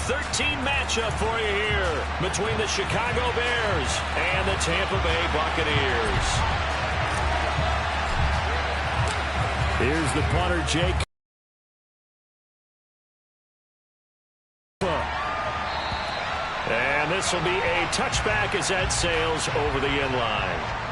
13 matchup for you here between the Chicago Bears and the Tampa Bay Buccaneers. Here's the punter, Jake. And this will be a touchback as that sails over the end line.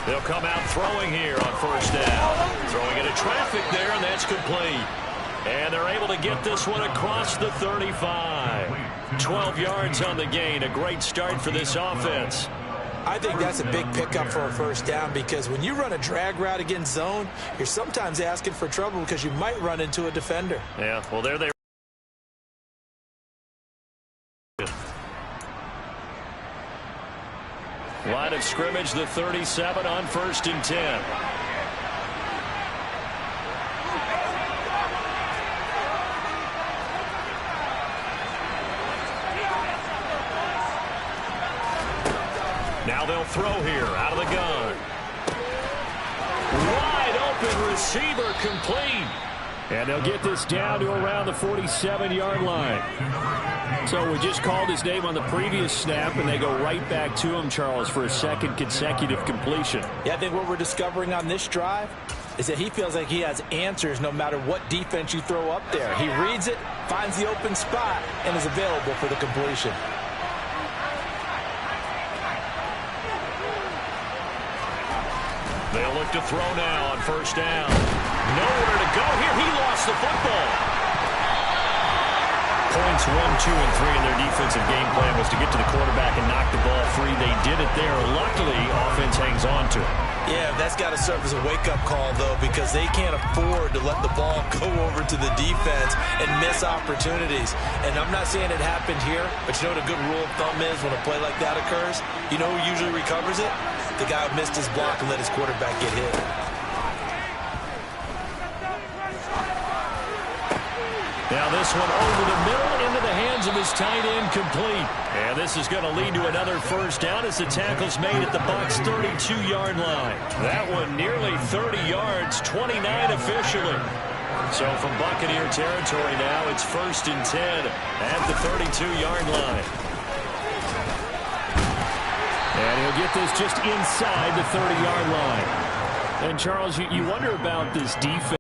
They'll come out throwing here on first down. Throwing into traffic there, and that's complete. And they're able to get this one across the 35. 12 yards on the gain. A great start for this offense. I think that's a big pickup for a first down because when you run a drag route against zone, you're sometimes asking for trouble because you might run into a defender. Yeah, well, there they are. Line of scrimmage, the 37 on 1st and 10. Now they'll throw here out of the gun. Wide open receiver complete. And they'll get this down to around the 47-yard line. So we just called his name on the previous snap, and they go right back to him, Charles, for a second consecutive completion. Yeah, I think what we're discovering on this drive is that he feels like he has answers no matter what defense you throw up there. He reads it, finds the open spot, and is available for the completion. They'll look to throw now on first down. Nowhere to go here. He lost the football. Points 1, 2, and 3 in their defensive game plan was to get to the quarterback and knock the ball free. They did it there. Luckily, offense hangs on to it. Yeah, that's got to serve as a wake-up call, though, because they can't afford to let the ball go over to the defense and miss opportunities. And I'm not saying it happened here, but you know what a good rule of thumb is when a play like that occurs? You know who usually recovers it? The guy who missed his block and let his quarterback get hit. Now this one over the middle into the hands of his tight end, complete. And this is going to lead to another first down as the tackle's made at the Bucs' 32-yard line. That one nearly 30 yards, 29 officially. So from Buccaneer territory now, it's 1st and 10 at the 32-yard line. And he'll get this just inside the 30-yard line. And Charles, you wonder about this defense.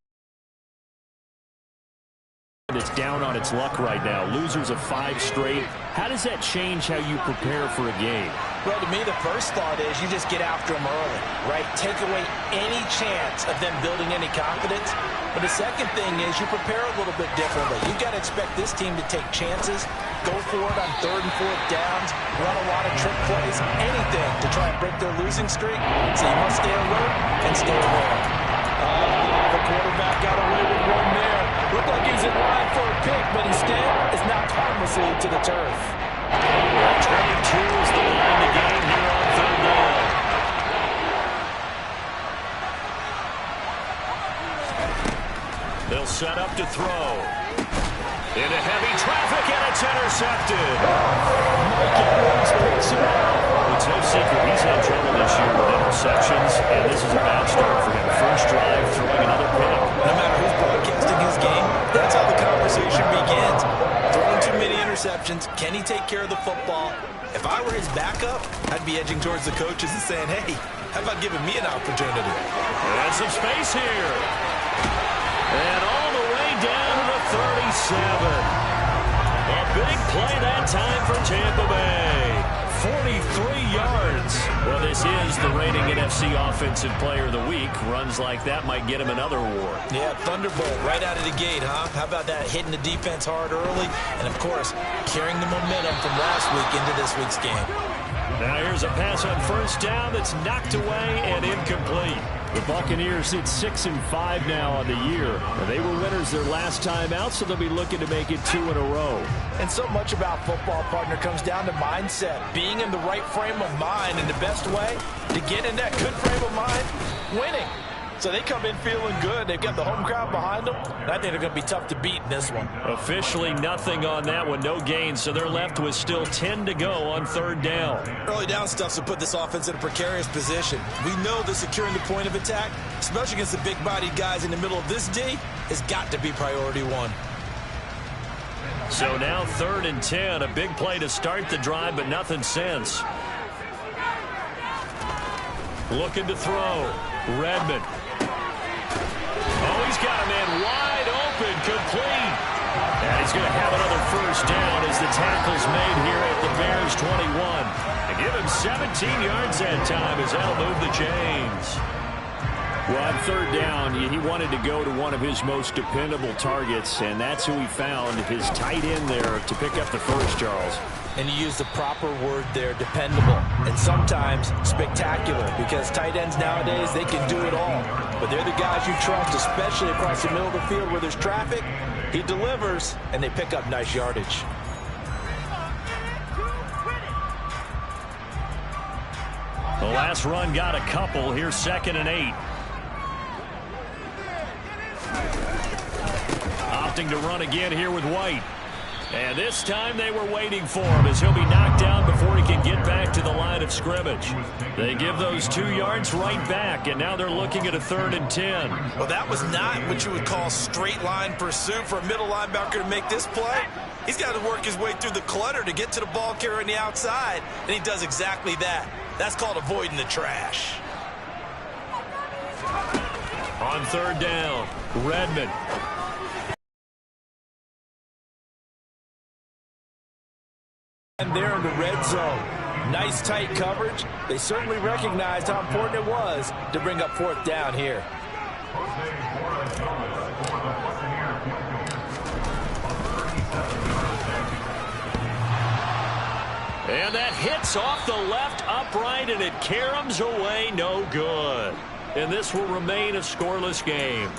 It's down on its luck right now. Losers of 5 straight. How does that change how you prepare for a game? Well, to me, the first thought is you just get after them early, right? Take away any chance of them building any confidence. But the second thing is you prepare a little bit differently. You've got to expect this team to take chances, go for it on 3rd and 4th downs, run a lot of trick plays, anything to try and break their losing streak. So you must stay alert and stay aware. The quarterback got away with one there. Looked like he's in line for a pick, but instead is knocked harmlessly to the turf. 22 is the line to gain here on 3rd down. They'll set up to throw. Into heavy traffic, and it's intercepted. Mike Evans picks it up. It's no secret he's had trouble this year with interceptions, and this is a bad start for him. First drive, throwing another pick. No matter who's broadcasting his game, that's how the conversation begins. Throwing too many interceptions. Can he take care of the football? If I were his backup, I'd be edging towards the coaches and saying, hey, how about giving me an opportunity? And some space here. And all the way down to the 37. A big play that time for Tampa Bay. 43 yards. Well, this is the reigning NFC Offensive Player of the Week. Runs like that might get him another award. Yeah, Thunderbolt right out of the gate, huh? How about that, hitting the defense hard early? And, of course, carrying the momentum from last week into this week's game. Now here's a pass on first down that's knocked away and incomplete. The Buccaneers sit 6-5 now on the year. They were winners their last time out, so they'll be looking to make it 2 in a row. And so much about football, partner, comes down to mindset. Being in the right frame of mind, and the best way to get in that good frame of mind, winning. So they come in feeling good. They've got the home crowd behind them. And I think they're going to be tough to beat in this one. Officially nothing on that one. No gains. So they're left with still 10 to go on 3rd down. Early down stuff to put this offense in a precarious position. We know that securing the point of attack, especially against the big-bodied guys in the middle of this D, has got to be priority 1. So now 3rd and 10. A big play to start the drive, but nothing since. Looking to throw. Redmond. Oh, he's got a man wide open, complete. And he's going to have another 1st down as the tackle's made here at the Bears 21. And give him 17 yards that time as that'll move the chains. Well, on 3rd down, he wanted to go to one of his most dependable targets, and that's who he found, his tight end there to pick up the 1st, Charles. And you use the proper word there, dependable, and sometimes spectacular, because tight ends nowadays, they can do it all. But they're the guys you trust, especially across the middle of the field where there's traffic. He delivers, and they pick up nice yardage. The last run got a couple. Here's 2nd and 8. Opting to run again here with White. And this time they were waiting for him as he'll be knocked down before he can get back to the line of scrimmage. They give those 2 yards right back, and now they're looking at a 3rd and 10. Well, that was not what you would call straight line pursuit for a middle linebacker to make this play. He's got to work his way through the clutter to get to the ball carrier on the outside, and he does exactly that. That's called avoiding the trash. On 3rd down, Redmond. And they're in the red zone. Nice tight coverage. They certainly recognized how important it was to bring up 4th down here. And that hits off the left upright, and it caroms away, no good. And this will remain a scoreless game.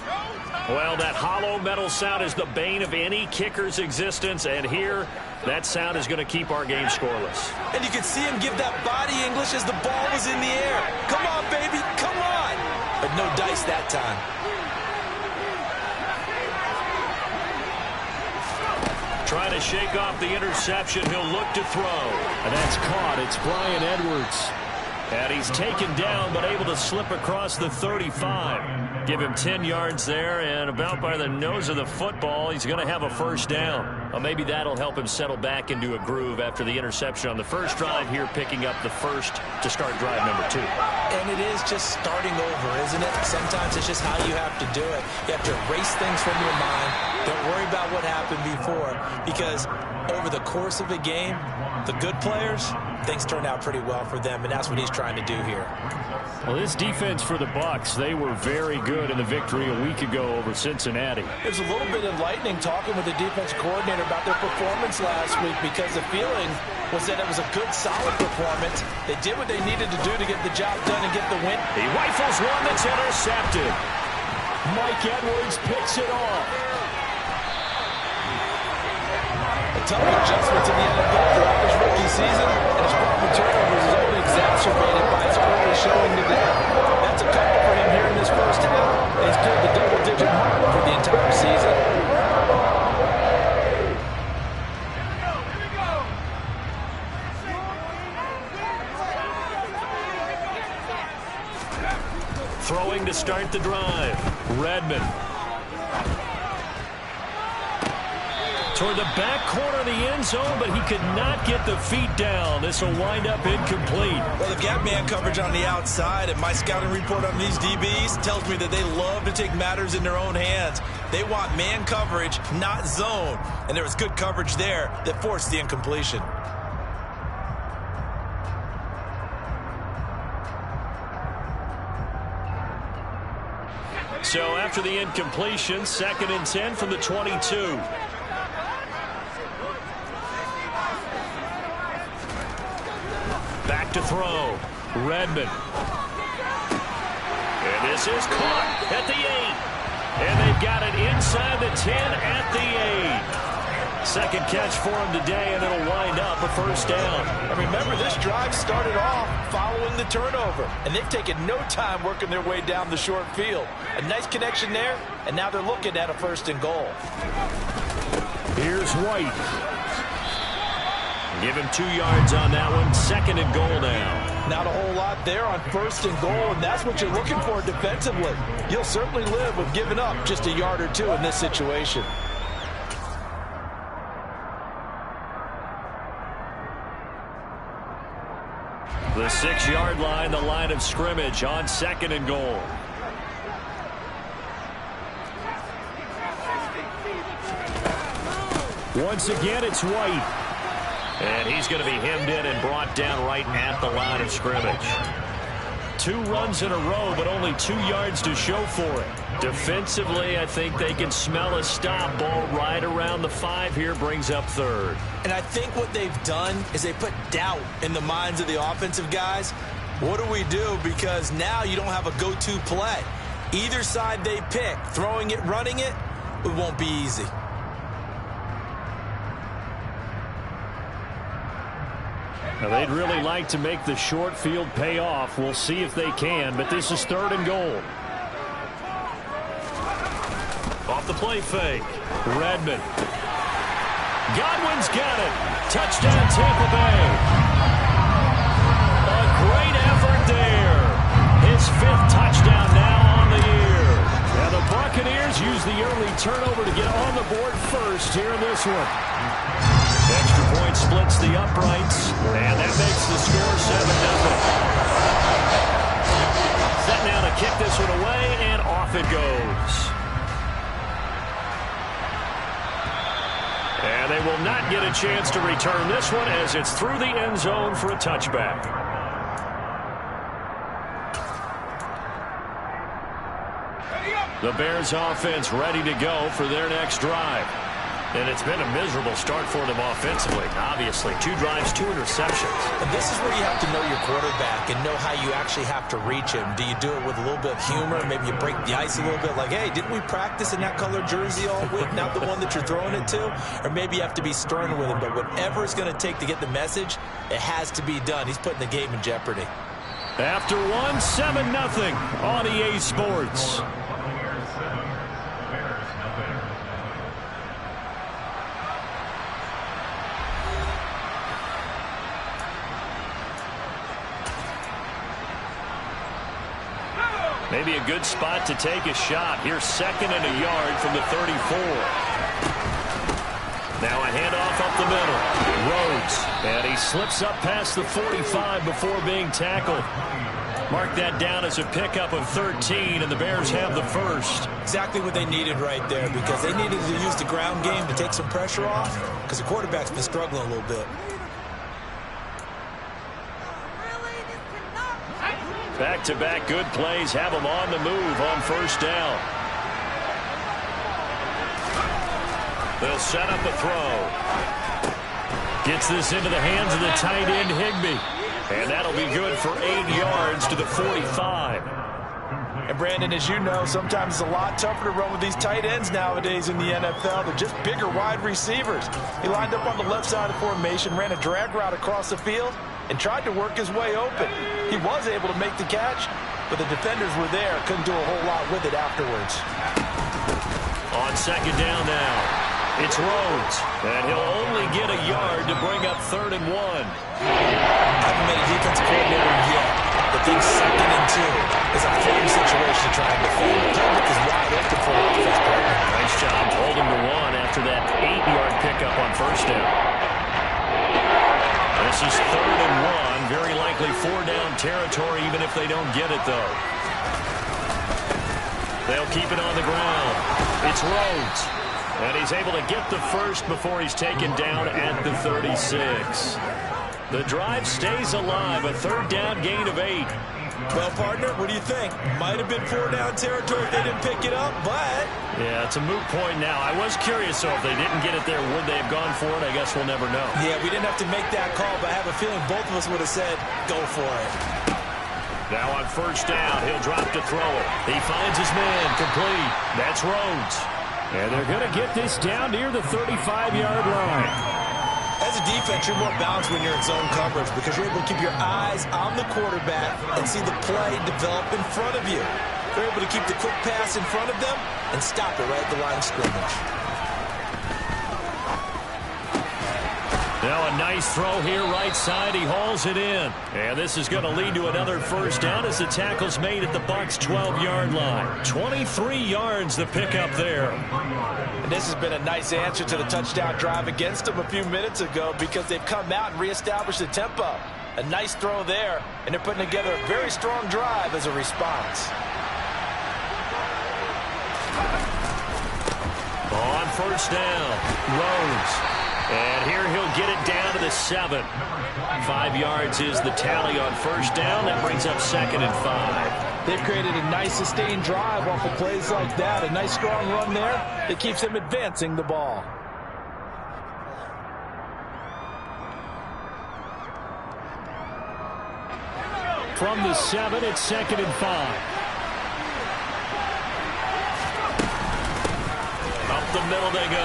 Well, that hollow metal sound is the bane of any kicker's existence, and here, that sound is going to keep our game scoreless. And you can see him give that body English as the ball was in the air. Come on, baby, come on. But no dice that time. Trying to shake off the interception. He'll look to throw. And that's caught. It's Brian Edwards. And he's taken down, but able to slip across the 35. Give him 10 yards there, and about by the nose of the football, he's going to have a 1st down. Well, maybe that'll help him settle back into a groove after the interception on the 1st drive here, picking up the 1st to start drive number 2. And it is just starting over, isn't it? Sometimes it's just how you have to do it. You have to erase things from your mind. Don't worry about what happened before, because over the course of a game, the good players, things turned out pretty well for them, and that's what he's trying to do here. Well, this defense for the Bucs, they were very good in the victory a week ago over Cincinnati. There's a little bit enlightening talking with the defense coordinator about their performance last week, because the feeling was that it was a good, solid performance. They did what they needed to do to get the job done and get the win. He rifles one that's intercepted. Mike Edwards picks it off. A tough adjustment to the NFL throughout his rookie season, and his problem with turnovers is only exacerbated by his early showing today. That's a couple for him here in this 1st half, and he's cleared the double-digit mark for the entire season. Throwing to start the drive. Redmond. Toward the back corner of the end zone, but he could not get the feet down. This will wind up incomplete. Well, they've got man coverage on the outside, and my scouting report on these DBs tells me that they love to take matters in their own hands. They want man coverage, not zone. And there was good coverage there that forced the incompletion. So after the incompletion, 2nd and 10 from the 22. Back to throw. Redmond. And And this is caught at the 8. And they've got it inside the 10 at the 8. Second catch for him today, and it'll wind up a first down. And remember, this drive started off following the turnover, and they've taken no time working their way down the short field. A nice connection there, and now they're looking at a 1st and goal. Here's White. Give him 2 yards on that one. 2nd and goal now. Not a whole lot there on 1st and goal, and that's what you're looking for defensively. You'll certainly live with giving up just a yard or 2 in this situation. The 6-yard line, the line of scrimmage on 2nd and goal. Once again, it's White. And he's going to be hemmed in and brought down right at the line of scrimmage. 2 runs in a row, but only 2 yards to show for it. Defensively, I think they can smell a stop. Ball right around the 5 here, brings up 3rd. And I think what they've done is they put doubt in the minds of the offensive guys. What do we do? Because now you don't have a go-to play. Either side they pick, throwing it, running it, it won't be easy. Now, they'd really like to make the short field pay off. We'll see if they can, but this is 3rd and goal. Off the play fake. Redmond. Godwin's got it. Touchdown, Tampa Bay. A great effort there. His 5th touchdown now on the year. Now the Buccaneers use the early turnover to get on the board first here in this one. Extra point splits the uprights, and that makes the score 7-0. Set now to kick this one away, and off it goes. And they will not get a chance to return this one as it's through the end zone for a touchback. The Bears offense ready to go for their next drive. And it's been a miserable start for them offensively. Obviously, 2 drives, 2 interceptions. And this is where you have to know your quarterback and know how you actually have to reach him. Do you do it with a little bit of humor? Maybe you break the ice a little bit like, hey, didn't we practice in that color jersey all week, not the one that you're throwing it to? Or maybe you have to be stern with him. But whatever it's going to take to get the message, it has to be done. He's putting the game in jeopardy. After 1, 7-0 on EA Sports. Maybe a good spot to take a shot. Here's 2nd and a yard from the 34. Now a handoff up the middle. Rhodes. And he slips up past the 45 before being tackled. Mark that down as a pickup of 13, and the Bears have the 1st. Exactly what they needed right there, because they needed to use the ground game to take some pressure off, because the quarterback's been struggling a little bit. Back-to-back good plays have them on the move on 1st down. They'll set up a throw. Gets this into the hands of the tight end, Higbee. And that'll be good for 8 yards to the 45. And Brandon, as you know, sometimes it's a lot tougher to run with these tight ends nowadays in the NFL. They're just bigger wide receivers. He lined up on the left side of the formation, ran a drag route across the field, and tried to work his way open. He was able to make the catch, but the defenders were there. Couldn't do a whole lot with it afterwards. On 2nd down now, it's Rhodes. And he'll only get a yard to bring up 3rd and 1. Haven't been a defensive coordinator yet, but then 2nd and 2 is a firm situation to try and defend. Playbook is wide open for an offense partner. Nice job holding to 1 after that 8-yard pickup on 1st down. This is 3rd and 1. Very likely 4-down territory, even if they don't get it, though. They'll keep it on the ground. It's Rhodes. And he's able to get the 1st before he's taken down at the 36. The drive stays alive. A 3rd down gain of 8. Well, partner, what do you think? Might have been 4-down territory if they didn't pick it up, but... Yeah, it's a moot point now. I was curious, so if they didn't get it there, would they have gone for it? I guess we'll never know. Yeah, we didn't have to make that call, but I have a feeling both of us would have said, go for it. Now on first down, he'll drop to throw it. He finds his man, complete. That's Rhodes. And they're going to get this down near the 35-yard line. As a defense, you're more balanced when you're in zone coverage because you're able to keep your eyes on the quarterback and see the play develop in front of you. You're able to keep the quick pass in front of them and stop it right at the line of scrimmage. Now a nice throw here right side. He hauls it in. And this is going to lead to another first down as the tackle's made at the Bucs' 12-yard line. 23 yards the pickup there. And this has been a nice answer to the touchdown drive against them a few minutes ago because they've come out and reestablished the tempo. A nice throw there, and they're putting together a very strong drive as a response. On first down, Rhodes. And here he'll get it down to the 7. 5 yards is the tally on first down. That brings up 2nd and 5. They've created a nice sustained drive off of plays like that. A nice strong run there that keeps them advancing the ball. From the 7, it's 2nd and 5. Up the middle they go.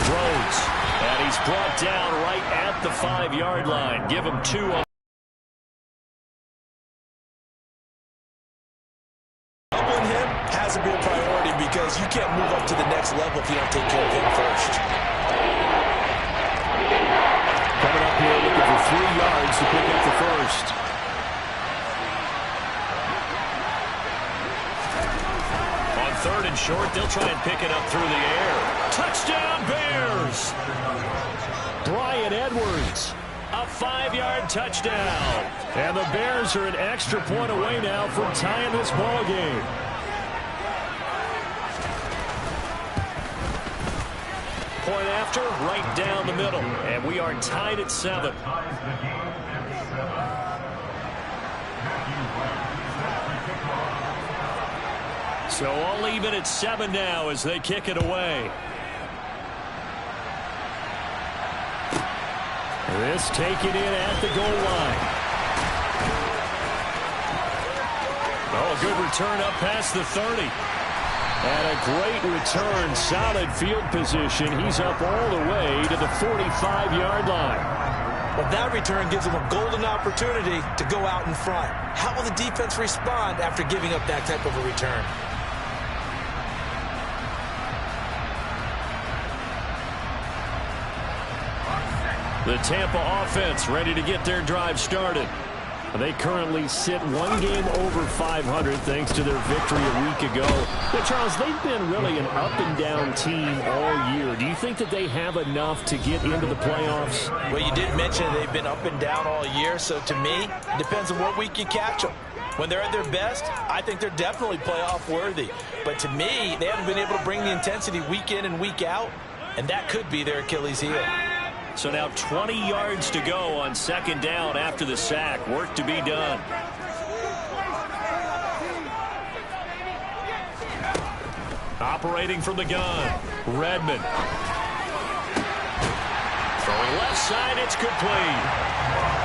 Rhodes. And he's brought down right at the 5-yard line. Give him 2 on. Doubling him has to be a priority because you can't move up to the next level if you don't take care of him first. Coming up here looking for 3 yards to pick up the first. On 3rd and short, they'll try and pick it up through the air. Touchdown, Bears! Bryan Edwards, a 5-yard touchdown. And the Bears are an extra point away now from tying this ball game. Point after, right down the middle. And we are tied at 7. So all even at 7 now as they kick it away. This taken in at the goal line. Oh, a good return up past the 30. And a great return, solid field position. He's up all the way to the 45-yard line. Well, that return gives them a golden opportunity to go out in front. How will the defense respond after giving up that type of a return? The Tampa offense ready to get their drive started. They currently sit 1 game over 500 thanks to their victory a week ago. But, Charles, they've been really an up-and-down team all year. Do you think that they have enough to get into the playoffs? Well, you did mention they've been up and down all year, so to me, it depends on what week you catch them. When they're at their best, I think they're definitely playoff worthy. But to me, they haven't been able to bring the intensity week in and week out, and that could be their Achilles heel. So now 20 yards to go on 2nd down after the sack. Work to be done. Operating from the gun, Redmond. Throwing left side, it's complete.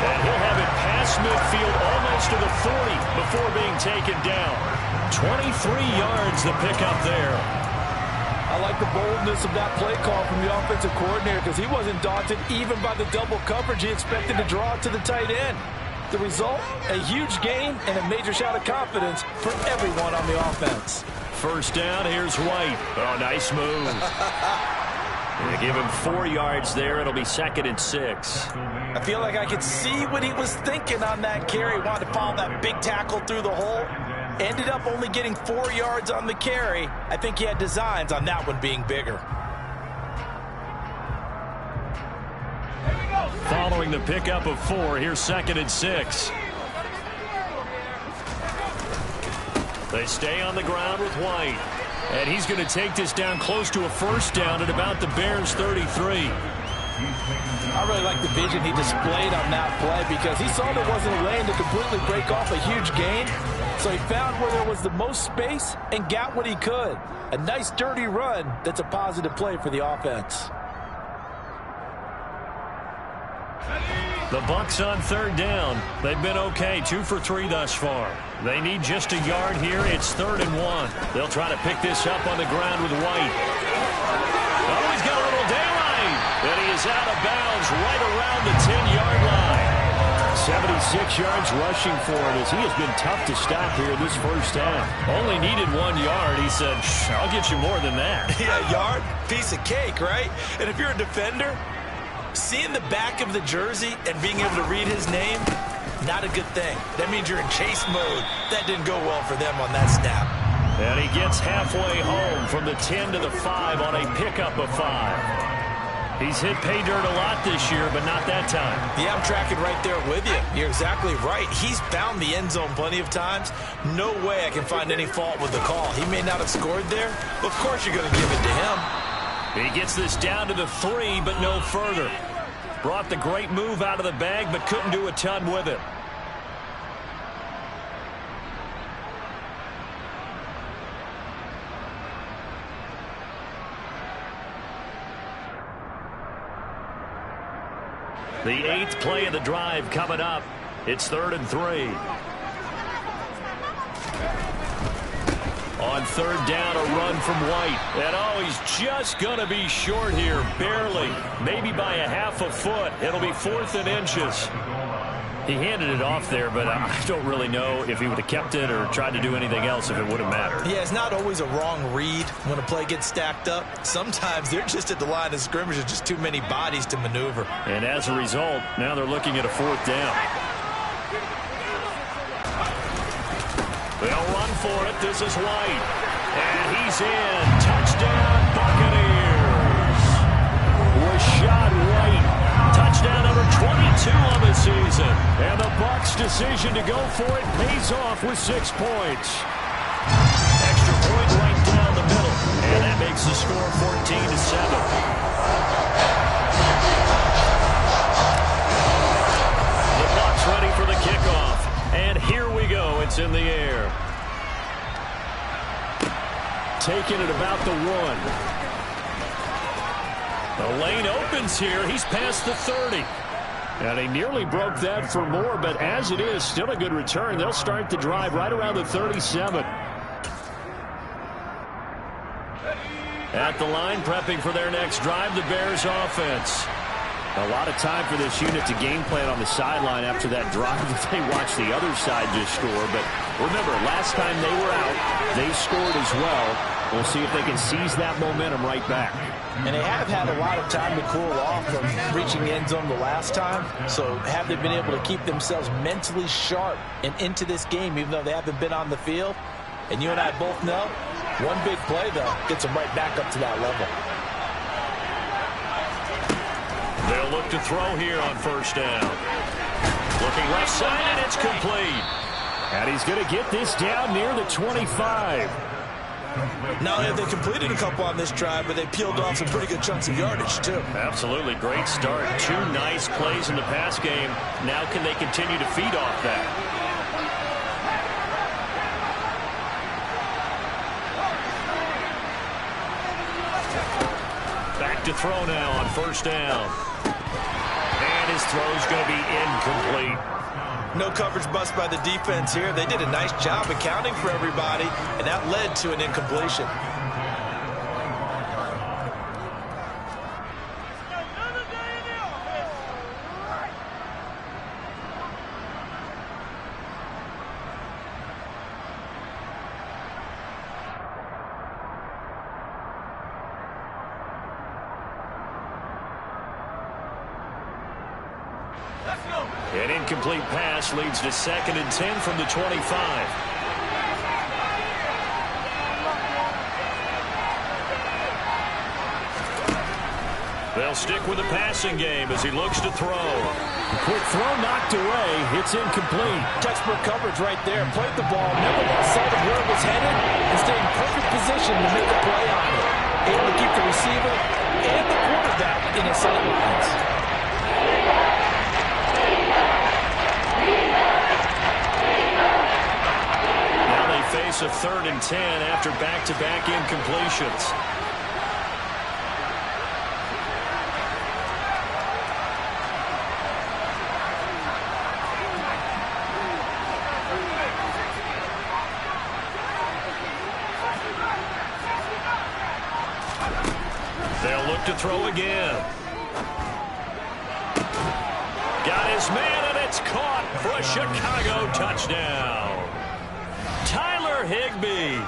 And he'll have it past midfield almost to the 40 before being taken down. 23 yards the pickup there. I like the boldness of that play call from the offensive coordinator because he wasn't daunted even by the double coverage he expected to draw to the tight end. The result, a huge gain and a major shot of confidence for everyone on the offense. First down, here's White. Oh, nice move. They give him 4 yards there. It'll be 2nd and 6. I feel like I could see what he was thinking on that carry. Wanted to follow that big tackle through the hole. Ended up only getting 4 yards on the carry. I think he had designs on that one being bigger. Following the pickup of 4, here's 2nd and 6. They stay on the ground with White. And he's going to take this down close to a first down at about the Bears' 33. I really like the vision he displayed on that play because he saw there wasn't a lane to completely break off a huge gain. So he found where there was the most space and got what he could. A nice dirty run that's a positive play for the offense. The Bucs on third down. They've been okay, 2 for 3 thus far. They need just a yard here. It's 3rd and 1. They'll try to pick this up on the ground with White. Oh, he's got a little daylight. And he is out of bounds right around the 10-yard line. 76 yards rushing for him as he has been tough to stop here this first half. Only needed 1 yard. He said, I'll get you more than that. Yeah, yard, piece of cake, right? And if you're a defender, seeing the back of the jersey and being able to read his name, not a good thing. That means you're in chase mode. That didn't go well for them on that snap. And he gets halfway home from the 10 to the 5 on a pickup of 5. He's hit pay dirt a lot this year, but not that time. Yeah, I'm tracking right there with you. You're exactly right. He's found the end zone plenty of times. No way I can find any fault with the call. He may not have scored there, but of course you're going to give it to him. He gets this down to the 3, but no further. Brought the great move out of the bag, but couldn't do a ton with it. The 8th play of the drive coming up. It's 3rd and 3. On 3rd down, a run from White. And oh, he's just going to be short here, barely. Maybe by a half a foot. It'll be 4th and inches. He handed it off there, but I don't really know if he would have kept it or tried to do anything else if it would have mattered. Yeah, it's not always a wrong read when a play gets stacked up. Sometimes they're just at the line of scrimmage. There's just too many bodies to maneuver. And as a result, now they're looking at a 4th down. They'll run for it. This is White. And he's in. Touchdown, Buccaneers. Rashad White. Touchdown number 22 on the season. And the Bucs' decision to go for it pays off with 6 points. Extra point right down the middle. And that makes the score 14-7. The Bucs ready for the kickoff. And here we go. It's in the air. Taking it about the 1. The lane opens here. He's past the 30. And he nearly broke that for more, but as it is, still a good return. They'll start the drive right around the 37. At the line, prepping for their next drive, the Bears offense. A lot of time for this unit to game plan on the sideline after that drive that they watched the other side just score. But remember, last time they were out, they scored as well. We'll see if they can seize that momentum right back. And they have had a lot of time to cool off from reaching the end zone the last time. So have they been able to keep themselves mentally sharp and into this game, even though they haven't been on the field? And you and I both know, one big play, though, gets them right back up to that level. They'll look to throw here on 1st down. Looking left side, and it's complete. And he's going to get this down near the 25. Not only have they completed a couple on this drive, but they peeled off some pretty good chunks of yardage, too. Absolutely. Great start. 2 nice plays in the pass game. Now can they continue to feed off that? Back to throw now on 1st down. And his throw's going to be incomplete. No coverage bust by the defense here. They did a nice job accounting for everybody, and that led to an incompletion. An incomplete pass leads to 2nd and 10 from the 25. They'll stick with the passing game as he looks to throw. A quick throw knocked away. It's incomplete. Textbook coverage right there. Played the ball, never lost sight of where it was headed, and stayed in perfect position to make a play on it. Able to keep the receiver and the quarterback in his sightlines. Face of 3rd and 10 after back-to-back incompletions. to throw again. Got his man, and it's caught for a Chicago touchdown. Tyler Higbee,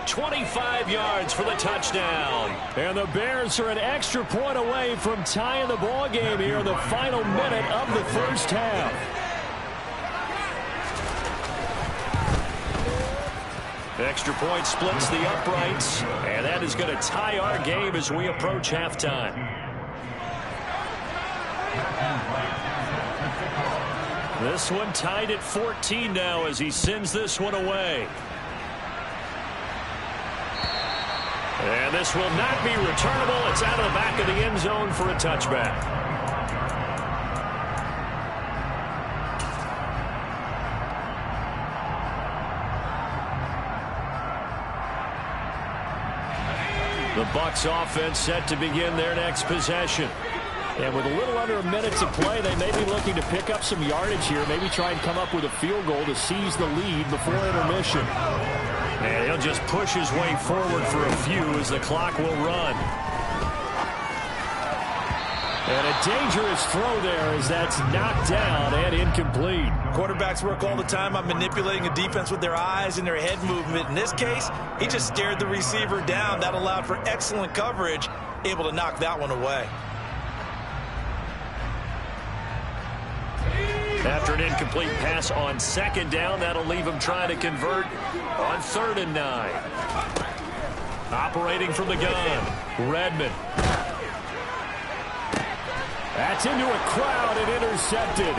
25 yards for the touchdown. And the Bears are an extra point away from tying the ball game here in the final minute of the first half. Extra point splits the uprights, and that is going to tie our game as we approach halftime. This one tied at 14 now as he sends this one away. And this will not be returnable. It's out of the back of the end zone for a touchback. The Bucs offense set to begin their next possession. And with a little under a minute to play, they may be looking to pick up some yardage here. Maybe try and come up with a field goal to seize the lead before intermission. And he'll just push his way forward for a few as the clock will run. And a dangerous throw there as that's knocked down and incomplete. Quarterbacks work all the time on manipulating a defense with their eyes and their head movement. In this case, he just stared the receiver down. That allowed for excellent coverage, able to knock that one away. After an incomplete pass on second down, that'll leave him trying to convert on 3rd and 9. Operating from the gun, Redmond. That's into a crowd and intercepted.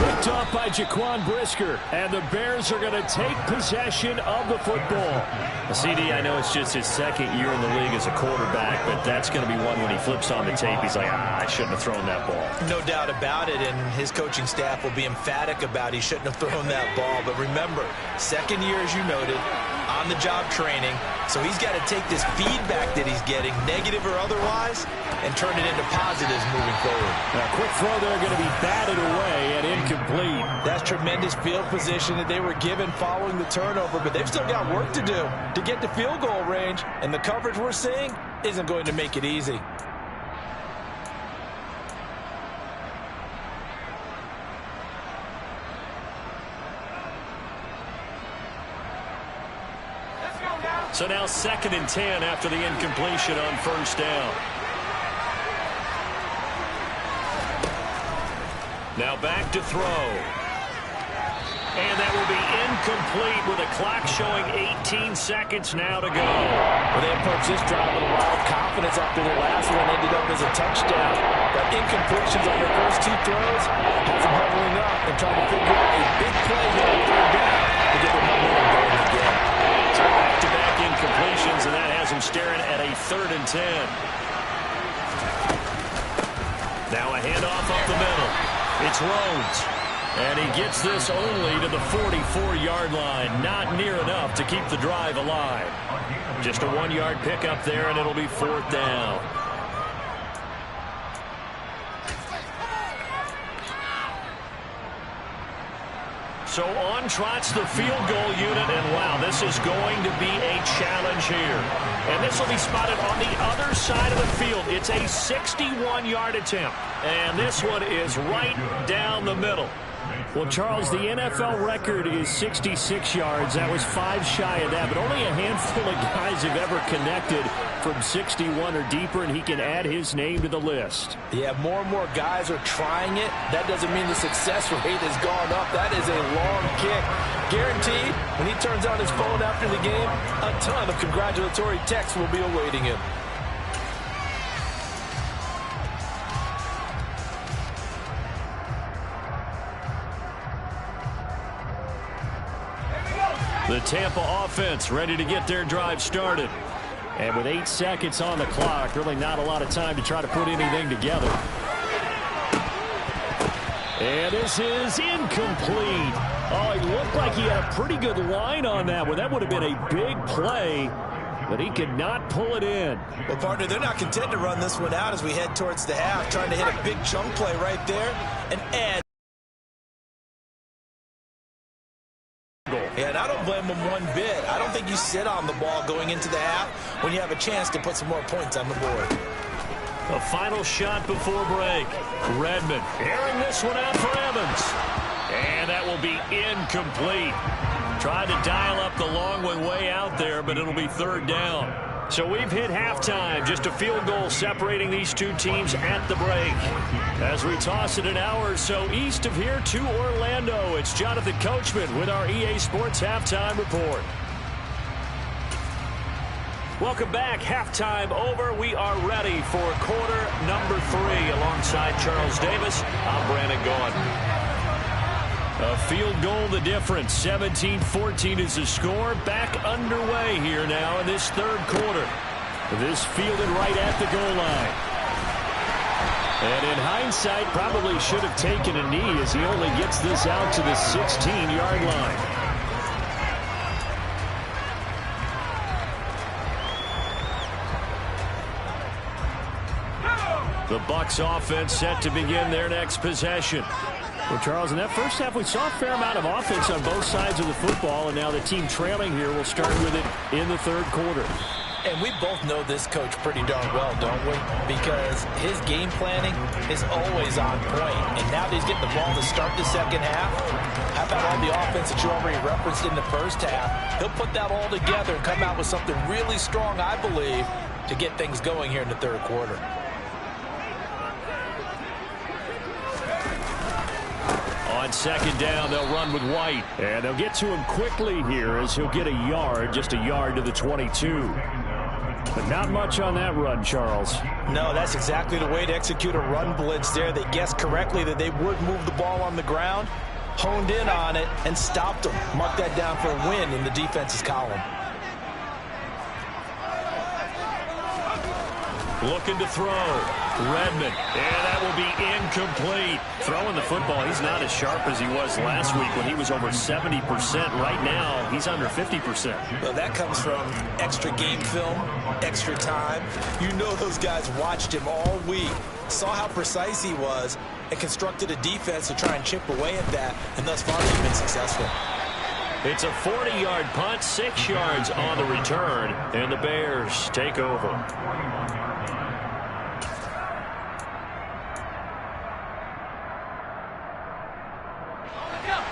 Picked off by Jaquan Brisker. And the Bears are going to take possession of the football. CD, I know it's just his second year in the league as a quarterback, but that's going to be one when he flips on the tape. He's like, I shouldn't have thrown that ball. No doubt about it, and his coaching staff will be emphatic about he shouldn't have thrown that ball. But remember, second year, as you noted, on-the-job training. So he's got to take this feedback that he's getting, negative or otherwise, and turn it into positives moving forward. A quick throw there going to be batted away and incomplete. That's tremendous field position that they were given following the turnover, but they've still got work to do to get to field goal range, and the coverage we're seeing isn't going to make it easy. So now 2nd and 10 after the incompletion on 1st down. Now back to throw. And that will be incomplete with a clock showing 18 seconds now to go. Well, they approached this drive with a lot of confidence after their last one ended up as a touchdown. But incompletions on their first 2 throws has them huddling up and trying to figure out a big play here on 3rd down to get their momentum going again. So back-to-back incompletions, and that has them staring at a 3rd and 10. Now a handoff up the middle. It's Rhodes. And he gets this only to the 44-yard line. Not near enough to keep the drive alive. Just a 1-yard pickup there, and it'll be 4th down. So on trots the field goal unit, and wow, this is going to be a challenge here. And this will be spotted on the other side of the field. It's a 61-yard attempt, and this one is right down the middle. Well, Charles, the NFL record is 66 yards. That was 5 shy of that, but only a handful of guys have ever connected from 61 or deeper, and he can add his name to the list. Yeah, more and more guys are trying it. That doesn't mean the success rate has gone up. That is a long kick. Guaranteed, when he turns on his phone after the game, a ton of congratulatory texts will be awaiting him. The Tampa offense ready to get their drive started. And with 8 seconds on the clock, really not a lot of time to try to put anything together. And this is incomplete. Oh, he looked like he had a pretty good line on that one. That would have been a big play, but he could not pull it in. Well, partner, they're not content to run this one out as we head towards the half, trying to hit a big chunk play right there and add. And I don't blame him one bit. I don't think you sit on the ball going into the half when you have a chance to put some more points on the board. A final shot before break. Redmond airing this one out for Evans. And that will be incomplete. Tried to dial up the long one way out there, but it'll be third down. So we've hit halftime. Just a field goal separating these two teams at the break. As we toss it an hour or so east of here to Orlando, it's Jonathan Coachman with our EA Sports Halftime Report. Welcome back. Halftime over. We are ready for quarter number 3. Alongside Charles Davis, I'm Brandon Gaudin. A field goal the difference. 17-14 is the score. Back underway here now in this third quarter. This fielded right at the goal line. And in hindsight, probably should have taken a knee as he only gets this out to the 16-yard line. The Bucs offense set to begin their next possession. Well, Charles, in that first half, we saw a fair amount of offense on both sides of the football, and now the team trailing here will start with it in the third quarter. And we both know this coach pretty darn well, don't we? Because his game planning is always on point. And now that he's getting the ball to start the second half, how about all the offense that you already referenced in the first half? He'll put that all together and come out with something really strong, I believe, to get things going here in the third quarter. On second down, they'll run with White. And they'll get to him quickly here as he'll get a yard, just a yard to the 22. But not much on that run, Charles. No, that's exactly the way to execute a run blitz there. They guessed correctly that they would move the ball on the ground, honed in on it, and stopped them. Mark that down for a win in the defense's column. Looking to throw. Redmond. And that will be incomplete. Throwing the football, he's not as sharp as he was last week when he was over 70%. Right now, he's under 50%. Well, that comes from extra game film, extra time. You know those guys watched him all week, saw how precise he was, and constructed a defense to try and chip away at that, and thus far they've been successful. It's a 40-yard punt, 6 yards on the return, and the Bears take over.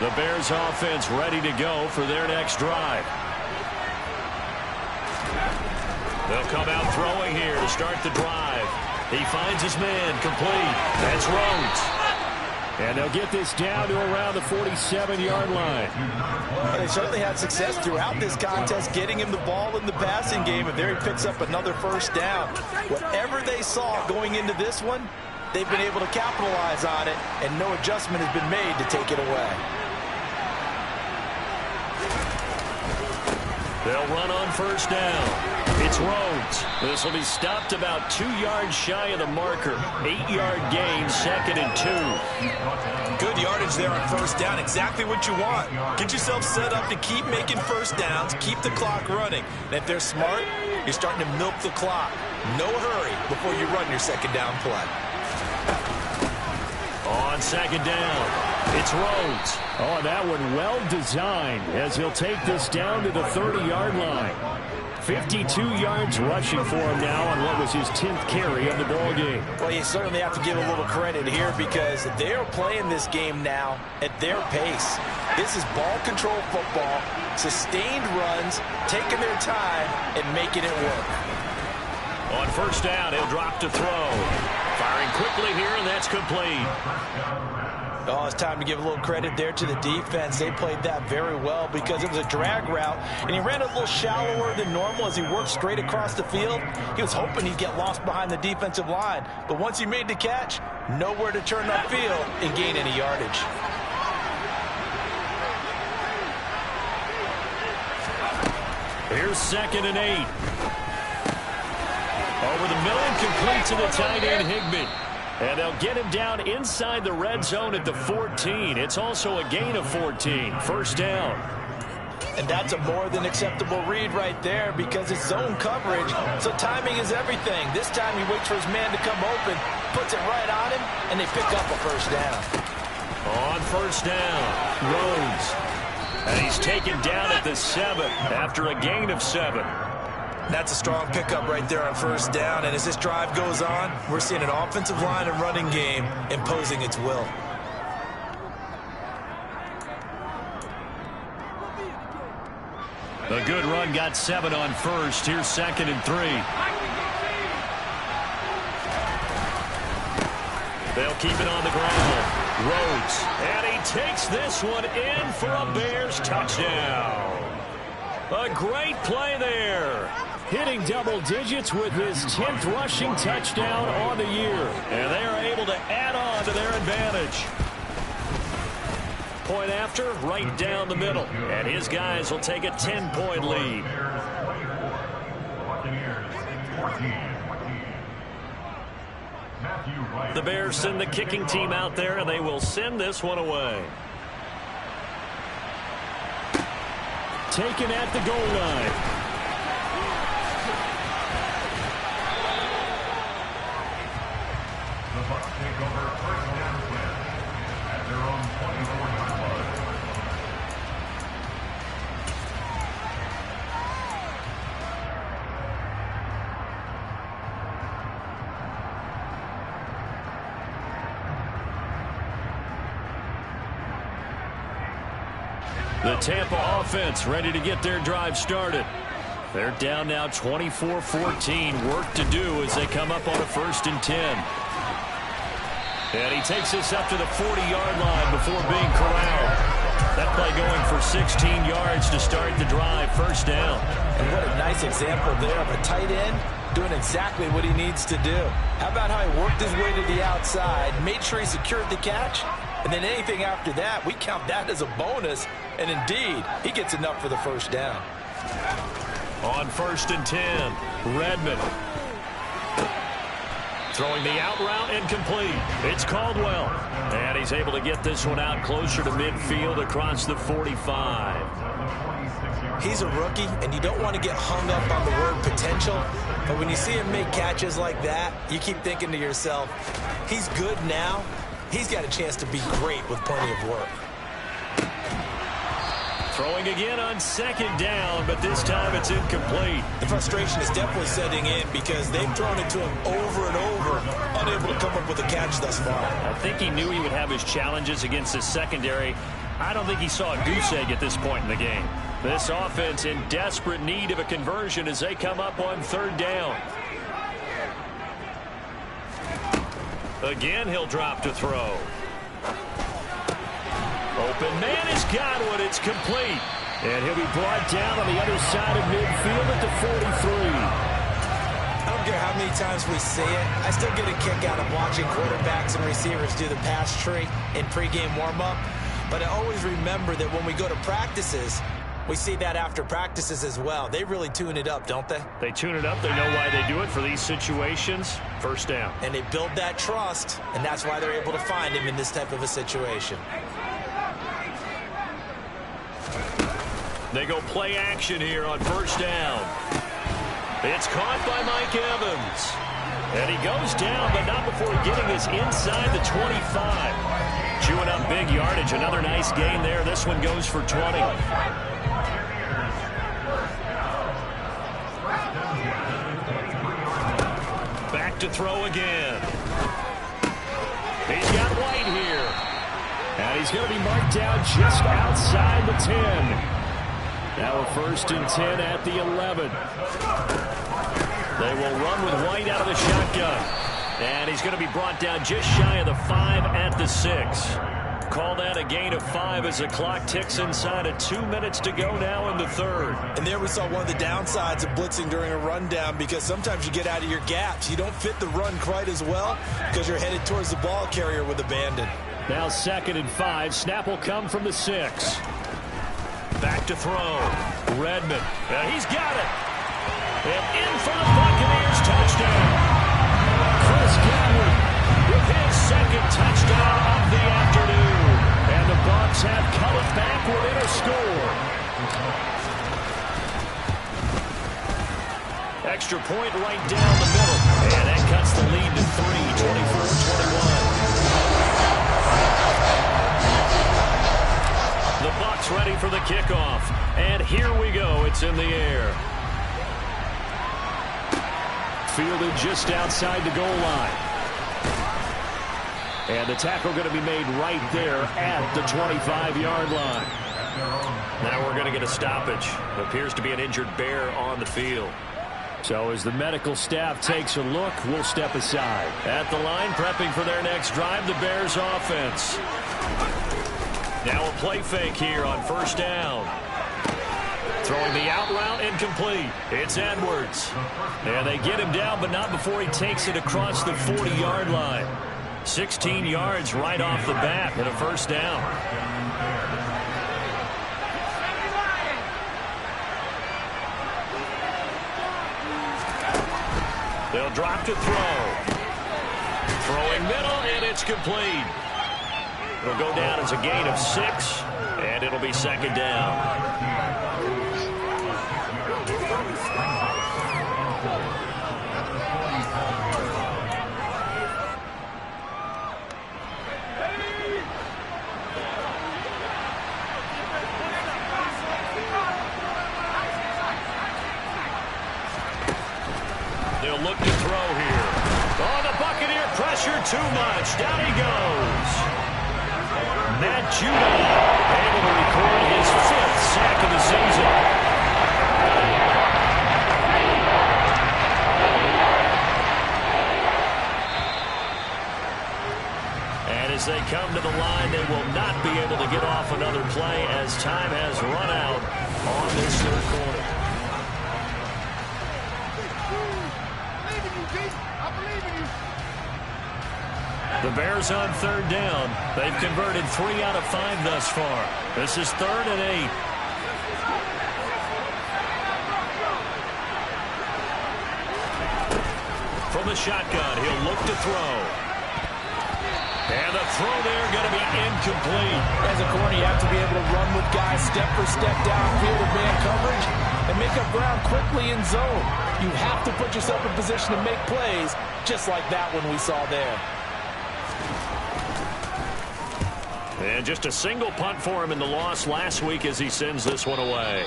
The Bears offense ready to go for their next drive. They'll come out throwing here to start the drive. He finds his man, complete. That's Rhodes. And they'll get this down to around the 47-yard line. Well, they certainly had success throughout this contest getting him the ball in the passing game, and there he picks up another first down. Whatever they saw going into this one, they've been able to capitalize on it, and no adjustment has been made to take it away. They'll run on first down. It's Rhodes. This will be stopped about 2 yards shy of the marker. 8-yard gain, 2nd and 2. Good yardage there on first down. Exactly what you want. Get yourself set up to keep making first downs, keep the clock running. And if they're smart, you're starting to milk the clock. No hurry before you run your second down play. On second down, it's Rhodes. Oh, that one well designed as he'll take this down to the 30-yard line. 52 yards rushing for him now on what was his 10th carry of the ball game. Well, you certainly have to give a little credit here because they're playing this game now at their pace. This is ball control football, sustained runs, taking their time and making it work. On first down, he'll drop to throw. Firing quickly here, and that's complete. Oh, it's time to give a little credit there to the defense. They played that very well because it was a drag route, and he ran a little shallower than normal as he worked straight across the field. He was hoping he'd get lost behind the defensive line, but once he made the catch, nowhere to turn upfield and gain any yardage. Here's 2nd and 8. Over the middle, complete to the tight end, Higbee. And they'll get him down inside the red zone at the 14. It's also a gain of 14. First down. And that's a more than acceptable read right there because it's zone coverage, so timing is everything. This time he waits for his man to come open, puts it right on him, and they pick up a first down. On first down, Rhodes. And he's taken down at the 7 after a gain of 7. That's a strong pickup right there on first down. And as this drive goes on, we're seeing an offensive line and running game imposing its will. A good run got 7 on first. Here's 2nd and 3. They'll keep it on the ground. Rhodes. And he takes this one in for a Bears touchdown. A great play there. Hitting double digits with his 10th rushing touchdown on the year. And they are able to add on to their advantage. Point after, right down the middle. And his guys will take a 10-point lead. The Bears send the kicking team out there, and they will send this one away. Taken at the goal line. The Bucs take over first down at their own 24-yard line. The Tampa offense ready to get their drive started. They're down now 24-14. Work to do as they come up on a 1st and 10. And he takes this up to the 40-yard line before being corralled. That play going for 16 yards to start the drive. First down. And what a nice example there of a tight end doing exactly what he needs to do. How about how he worked his way to the outside, made sure he secured the catch, and then anything after that, we count that as a bonus. And indeed, he gets enough for the first down. On 1st and 10, Redmond. Throwing the out route incomplete. It's Caldwell. And he's able to get this one out closer to midfield across the 45. He's a rookie, and you don't want to get hung up on the word potential. But when you see him make catches like that, you keep thinking to yourself, he's good now. He's got a chance to be great with plenty of work. Throwing again on 2nd down, but this time it's incomplete. The frustration is definitely setting in because they've thrown it to him over and over, unable to come up with a catch thus far. I think he knew he would have his challenges against his secondary. I don't think he saw a goose egg at this point in the game. This offense in desperate need of a conversion as they come up on 3rd down. Again, he'll drop to throw. Open man has got one. It's complete. And he'll be brought down on the other side of midfield at the 43. I don't care how many times we say it, I still get a kick out of watching quarterbacks and receivers do the pass tree in pregame warm-up. But I always remember that when we go to practices, we see that after practices as well. They really tune it up, don't they? They tune it up. They know why they do it for these situations. First down. And they build that trust, and that's why they're able to find him in this type of a situation. They go play action here on 1st down. It's caught by Mike Evans. And he goes down, but not before getting us inside the 25. Chewing up big yardage. Another nice gain there. This one goes for 20. Back to throw again. He's got White here. And he's going to be marked down just outside the 10. Now a 1st and 10 at the 11. They will run with White out of the shotgun. And he's going to be brought down just shy of the 5 at the 6. Call that a gain of 5 as the clock ticks inside of 2 minutes to go now in the 3rd. And there we saw one of the downsides of blitzing during a rundown because sometimes you get out of your gaps. You don't fit the run quite as well because you're headed towards the ball carrier with abandon. Now 2nd and 5. Snap will come from the 6. Back to throw. Redmond. He's got it. And in for the Buccaneers touchdown. Chris Godwin with his 2nd touchdown of the afternoon. And the Bucs have cut it back within a score. Extra point right down the middle. And that cuts the lead to 3, 24-21. The Bucs ready for the kickoff. And here we go. It's in the air. fielded just outside the goal line. And the tackle going to be made right there at the 25-yard line. Now we're going to get a stoppage. It appears to be an injured bear on the field. So as the medical staff takes a look, we'll step aside. At the line, prepping for their next drive, the Bears offense. Now a play fake here on first down. Throwing the out route, incomplete. It's Edwards. And they get him down, but not before he takes it across the 40-yard line. 16 yards right off the bat and a first down. They'll drop to throw. Throwing middle, and it's complete. It'll go down as a gain of 6, and it'll be second down. They'll look to throw here. Oh, the Buccaneer pressure too much. Down he goes. Matt Judah able to record his 5th sack of the season. And as they come to the line, they will not be able to get off another play as time has run out on this third quarter. The Bears on third down. They've converted 3 out of 5 thus far. This is 3rd and 8. From the shotgun, he'll look to throw. And the throw there going to be incomplete. As a corner, you have to be able to run with guys step for step downfield with man coverage and make up ground quickly in zone. You have to put yourself in position to make plays, just like that one we saw there. And just a single punt for him in the loss last week as he sends this one away.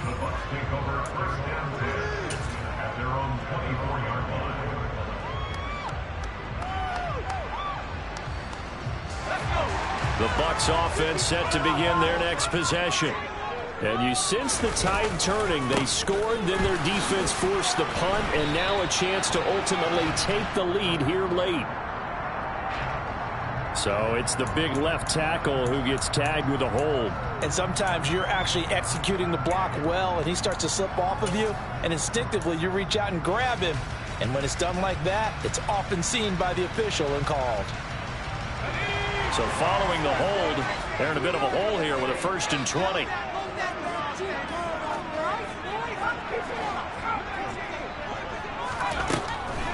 The Bucs take over first down 10 at their own 24-yard line. The Bucs offense set to begin their next possession. And you sense the tide turning. They scored, then their defense forced the punt, and now a chance to ultimately take the lead here late. So it's the big left tackle who gets tagged with a hold. And sometimes you're actually executing the block well, and he starts to slip off of you, and instinctively you reach out and grab him. And when it's done like that, it's often seen by the official and called. So following the hold, they're in a bit of a hole here with a 1st and 20.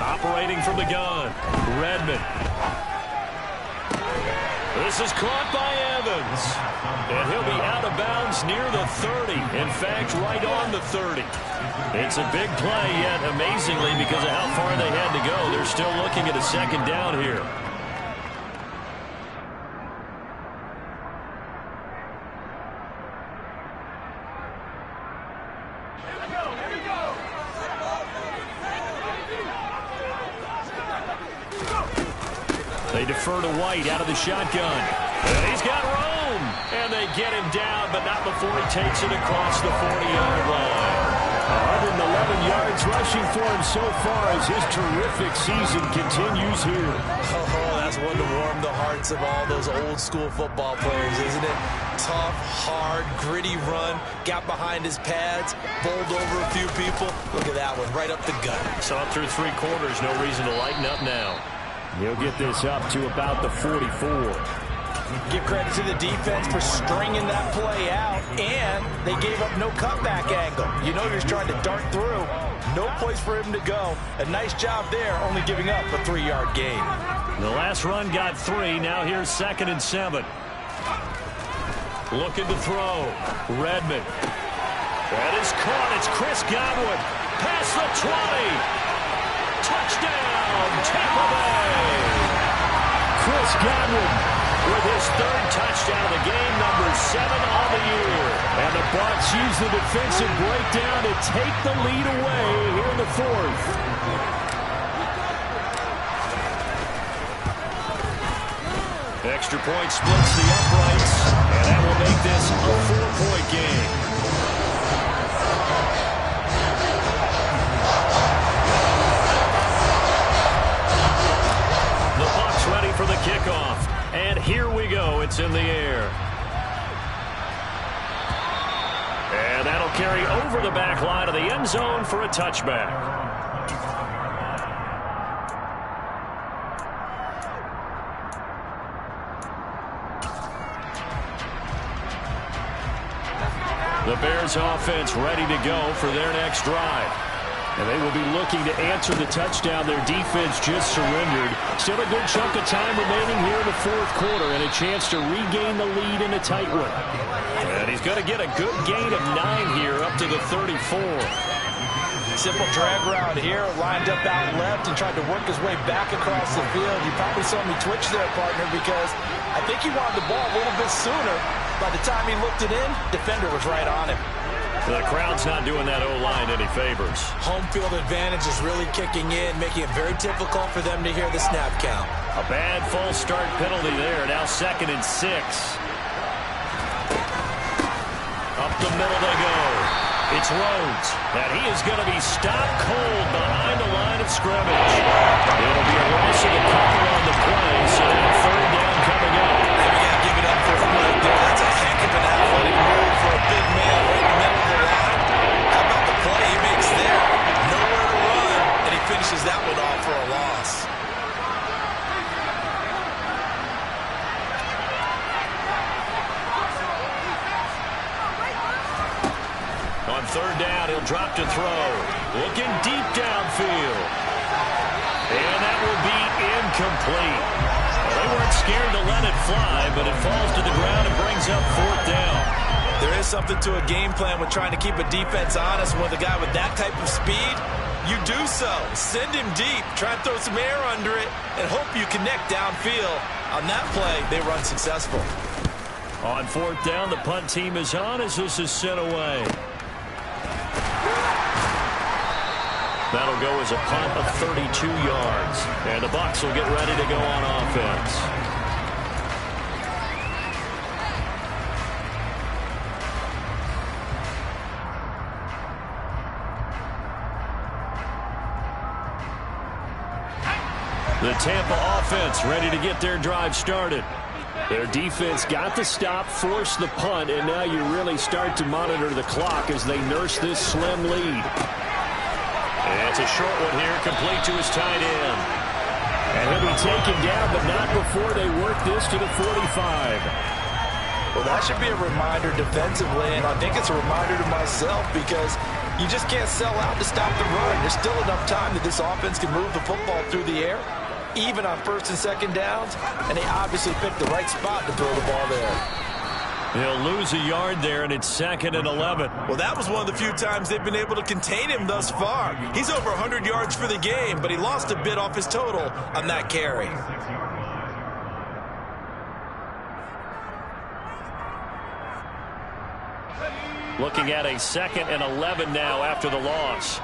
Operating from the gun, Redmond. This is caught by Evans. And he'll be out of bounds near the 30. In fact, right on the 30. It's a big play, yet amazingly, because of how far they had to go, they're still looking at a second down here. They defer to White out of the shotgun. And he's got room. And they get him down, but not before he takes it across the 40-yard line. 111 yards rushing for him so far as his terrific season continues here. Oh, that's one to warm the hearts of all those old-school football players, isn't it? Tough, hard, gritty run. Got behind his pads, bowled over a few people. Look at that one, right up the gut. Saw it through 3 quarters. No reason to lighten up now. He'll get this up to about the 44. Give credit to the defense for stringing that play out, and they gave up no cutback angle. You know you're trying to dart through. No place for him to go. A nice job there, only giving up a 3-yard gain. The last run got 3. Now here's 2nd and 7. Looking to throw. Redmond. That is caught. It's Chris Godwin. Past the 20. Touchdown, Tampa Bay. Chris Godwin with his 3rd touchdown of the game, number 7 on the year. And the Bucs use the defensive breakdown to take the lead away here in the fourth. Extra point splits the uprights, and that will make this a 4-point game. The Bucs ready for the kickoff, and here we go. It's in the air. And that'll carry over the back line of the end zone for a touchback. The Bears offense ready to go for their next drive. And they will be looking to answer the touchdown their defense just surrendered. Still a good chunk of time remaining here in the fourth quarter and a chance to regain the lead in a tight one. And he's going to get a good gain of 9 here up to the 34. Simple drag route here, lined up out left and tried to work his way back across the field. You probably saw me twitch there, partner, because I think he wanted the ball a little bit sooner. By the time he looked it in, defender was right on him. The crowd's not doing that O-line any favors. Home field advantage is really kicking in, making it very difficult for them to hear the snap count. A bad false start penalty there. Now 2nd and 6. Up the middle they go. It's Rhodes, and he is going to be stopped cold behind the line of scrimmage. It'll be a loss of a couple on the play, so now 3rd down coming up. We got to give it up for him right there. That's a heck of an athletic move for a big man right in the middle of the line. How about the play he makes there? Nowhere to run, and he finishes that one off for a loss. On 3rd down, he'll drop to throw. Looking deep downfield. And that will be incomplete. Well, they weren't scared to let it fly, but it falls to the ground and brings up 4th down. There is something to a game plan with trying to keep a defense honest. With a guy with that type of speed, you do so. Send him deep, try and throw some air under it, and hope you connect downfield. On that play, they run successful. On 4th down, the punt team is on as this is sent away. That'll go as a punt of 32 yards. And the Bucs will get ready to go on offense. The Tampa offense ready to get their drive started. Their defense got the stop, forced the punt, and now you really start to monitor the clock as they nurse this slim lead. And it's a short one here, complete to his tight end. And he'll be taken down, but not before they work this to the 45. Well, that should be a reminder defensively, and I think it's a reminder to myself because you just can't sell out to stop the run. There's still enough time that this offense can move the football through the air, even on 1st and 2nd downs, and they obviously picked the right spot to throw the ball there. He'll lose a yard there, and it's 2nd and 11. Well, that was one of the few times they've been able to contain him thus far. He's over 100 yards for the game, but he lost a bit off his total on that carry. Looking at a 2nd and 11 now after the loss.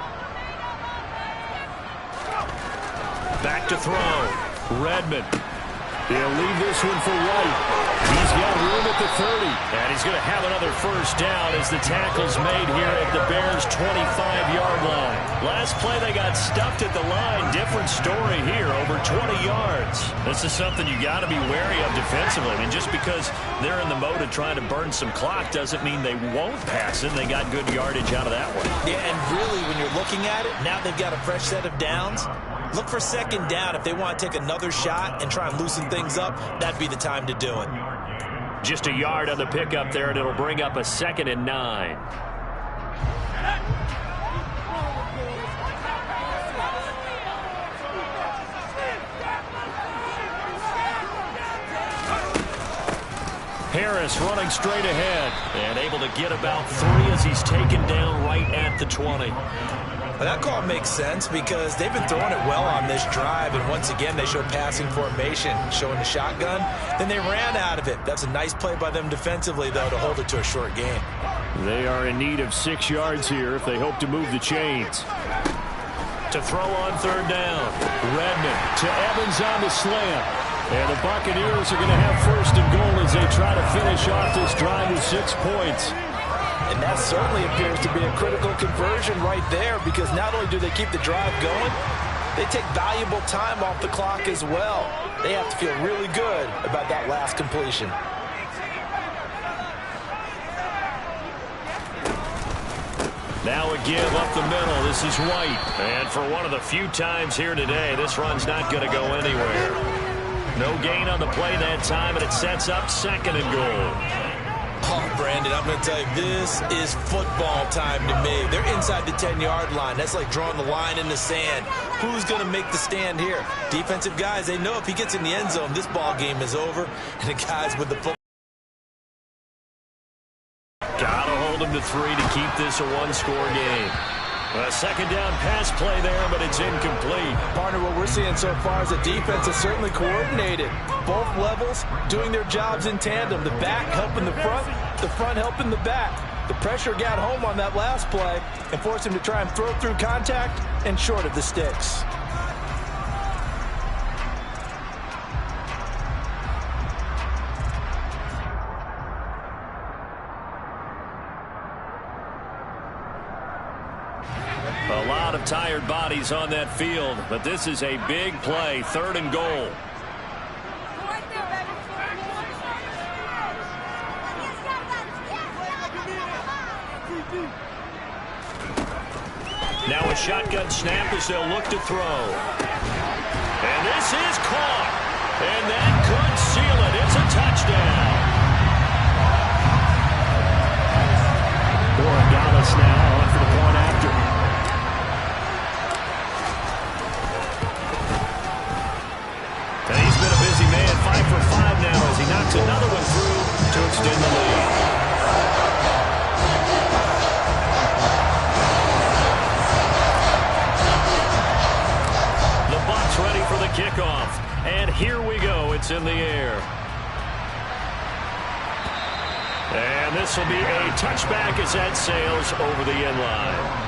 Back to throw. Redmond. He'll leave this one for White. He's got room at the 30. And he's going to have another 1st down as the tackle's made here at the Bears' 25-yard line. Last play, they got stuffed at the line. Different story here, over 20 yards. This is something you got to be wary of defensively. I mean, just because they're in the mode of trying to burn some clock doesn't mean they won't pass it. They got good yardage out of that one. Yeah, and really, when you're looking at it, now they've got a fresh set of downs. Look for 2nd down. If they want to take another shot and try and loosen things up, that'd be the time to do it. Just a yard on the pickup there, and it'll bring up a 2nd and 9. Harris running straight ahead and able to get about 3 as he's taken down right at the 20. Well, that call makes sense because they've been throwing it well on this drive, and once again they show passing formation, showing the shotgun. Then they ran out of it. That's a nice play by them defensively, though, to hold it to a short gain. They are in need of 6 yards here if they hope to move the chains. To throw on third down. Redmond to Evans on the slant. And the Buccaneers are going to have first and goal as they try to finish off this drive with 6 points. And that certainly appears to be a critical conversion right there, because not only do they keep the drive going, they take valuable time off the clock as well. They have to feel really good about that last completion. Now a give up the middle. This is White. And for one of the few times here today, this run's not going to go anywhere. No gain on the play that time, and it sets up second and goal. Oh, Brandon, I'm going to tell you, this is football time to me. They're inside the 10-yard line. That's like drawing the line in the sand. Who's going to make the stand here? Defensive guys, they know if he gets in the end zone, this ball game is over. And the guys with the football. Gotta hold him to 3 to keep this a one-score game. A second down pass play there, but it's incomplete. Partner, what we're seeing so far is the defense is certainly coordinated. Both levels doing their jobs in tandem. The back helping the front helping the back. The pressure got home on that last play and forced him to try and throw through contact and short of the sticks. A lot of tired bodies on that field, but this is a big play, third and goal. Now a shotgun snap as they'll look to throw. And this is caught. And that could seal it. It's a touchdown. Dallas now on for the point after. And he's been a busy man, 5 for 5 now as he knocks another one through to extend the lead. The Bucs ready for the kickoff. And here we go. It's in the air. And this will be a touchback as that sails over the end line.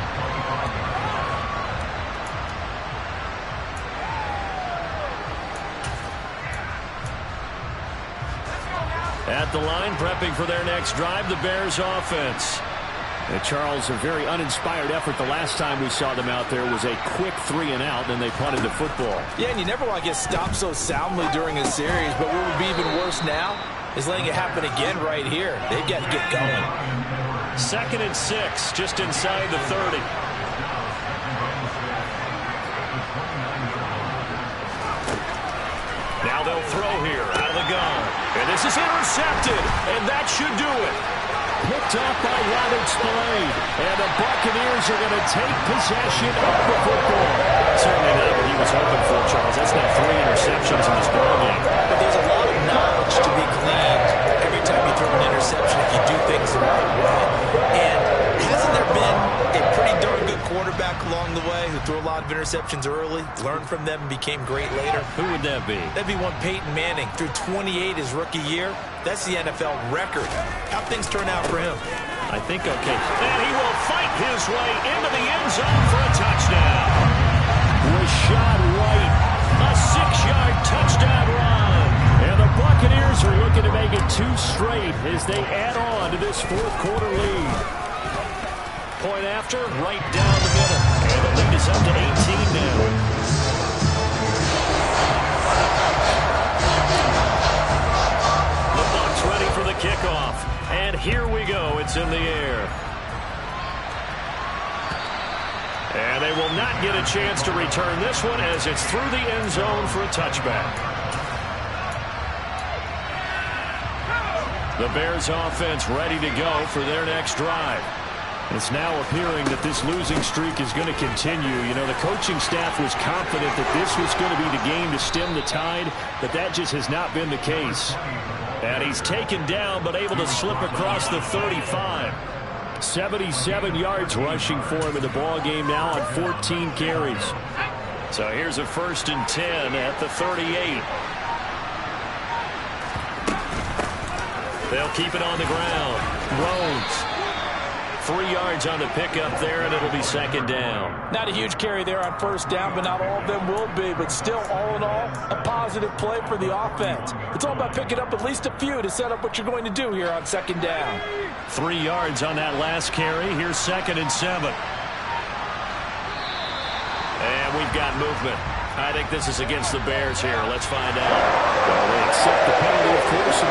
At the line, prepping for their next drive, the Bears offense. Charles, a very uninspired effort. The last time we saw them out there was a quick 3-and-out, and they punted the football. Yeah, and you never want to get stopped so soundly during a series, but what would be even worse now is letting it happen again right here. They've got to get going. 2nd and 6, just inside the 30. Now they'll throw here out of the gun. And this is intercepted, and that should do it. Picked off by Robert Spillane. And the Buccaneers are going to take possession of the football. Certainly not what he was hoping for, Charles. That's now 3 interceptions in this ballgame. But there's a lot of knowledge to be gleaned every time you throw an interception if you do things the right way. And hasn't there been a pretty darn good quarterback along the way who threw a lot of interceptions early, learned from them, and became great later? Who would that be? That'd be one Peyton Manning. Threw 28 his rookie year. That's the NFL record. How'd things turn out for him? I think okay. And he will fight his way into the end zone for a touchdown. Rashad White, a 6-yard touchdown run. And the Buccaneers are looking to make it 2 straight as they add on to this fourth-quarter lead. Point after, right down the middle. And the lead is up to 18 now. Ready for the kickoff. And here we go. It's in the air. And they will not get a chance to return this one as it's through the end zone for a touchback. The Bears offense ready to go for their next drive. It's now appearing that this losing streak is going to continue. You know, the coaching staff was confident that this was going to be the game to stem the tide, but that just has not been the case. And he's taken down, but able to slip across the 35. 77 yards rushing for him in the ball game now on 14 carries. So here's a 1st and 10 at the 38. They'll keep it on the ground. Rhodes. 3 yards on the pickup there, and it'll be 2nd down. Not a huge carry there on 1st down, but not all of them will be. But still, all in all, a positive play for the offense. It's all about picking up at least a few to set up what you're going to do here on 2nd down. 3 yards on that last carry. Here's 2nd and 7. And we've got movement. I think this is against the Bears here. Let's find out. Well, they accept the penalty, of course,